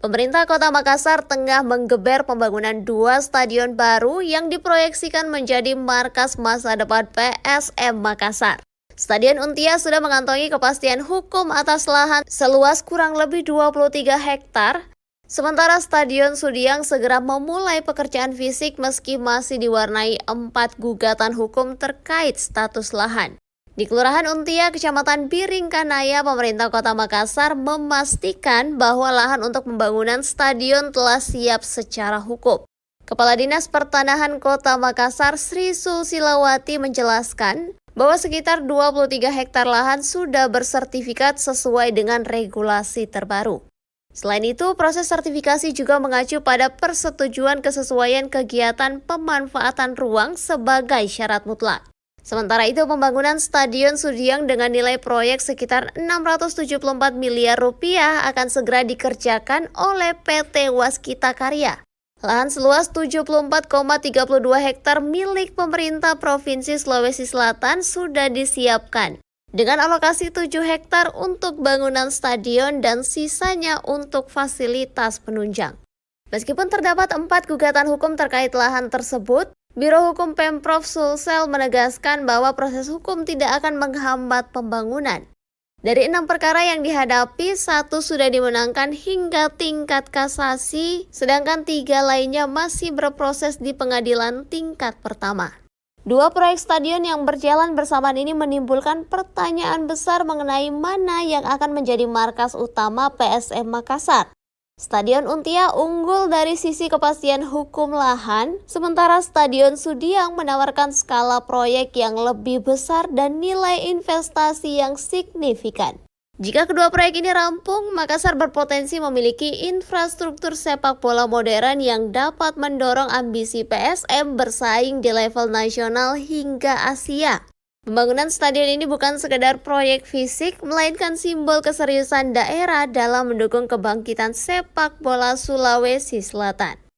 Pemerintah Kota Makassar tengah menggeber pembangunan 2 stadion baru yang diproyeksikan menjadi markas masa depan PSM Makassar. Stadion Untia sudah mengantongi kepastian hukum atas lahan seluas kurang lebih 23 hektar, sementara Stadion Sudiang segera memulai pekerjaan fisik meski masih diwarnai 4 gugatan hukum terkait status lahan. Di Kelurahan Untia, Kecamatan Biringkanaya, pemerintah Kota Makassar memastikan bahwa lahan untuk pembangunan stadion telah siap secara hukum. Kepala Dinas Pertanahan Kota Makassar, Sri Sulsilawati menjelaskan bahwa sekitar 23 hektar lahan sudah bersertifikat sesuai dengan regulasi terbaru. Selain itu, proses sertifikasi juga mengacu pada persetujuan kesesuaian kegiatan pemanfaatan ruang sebagai syarat mutlak. Sementara itu, pembangunan Stadion Sudiang dengan nilai proyek sekitar 674 miliar rupiah akan segera dikerjakan oleh PT Waskita Karya. Lahan seluas 74,32 hektar milik pemerintah Provinsi Sulawesi Selatan sudah disiapkan, dengan alokasi 7 hektar untuk bangunan stadion dan sisanya untuk fasilitas penunjang. Meskipun terdapat 4 gugatan hukum terkait lahan tersebut, Biro Hukum Pemprov Sulsel menegaskan bahwa proses hukum tidak akan menghambat pembangunan. Dari 6 perkara yang dihadapi, 1 sudah dimenangkan hingga tingkat kasasi, sedangkan 3 lainnya masih berproses di pengadilan tingkat pertama. 2 proyek stadion yang berjalan bersamaan ini menimbulkan pertanyaan besar mengenai mana yang akan menjadi markas utama PSM Makassar. Stadion Untia unggul dari sisi kepastian hukum lahan, sementara Stadion Sudiang menawarkan skala proyek yang lebih besar dan nilai investasi yang signifikan. Jika kedua proyek ini rampung, Makassar berpotensi memiliki infrastruktur sepak bola modern yang dapat mendorong ambisi PSM bersaing di level nasional hingga Asia. Pembangunan stadion ini bukan sekedar proyek fisik, melainkan simbol keseriusan daerah dalam mendukung kebangkitan sepak bola Sulawesi Selatan.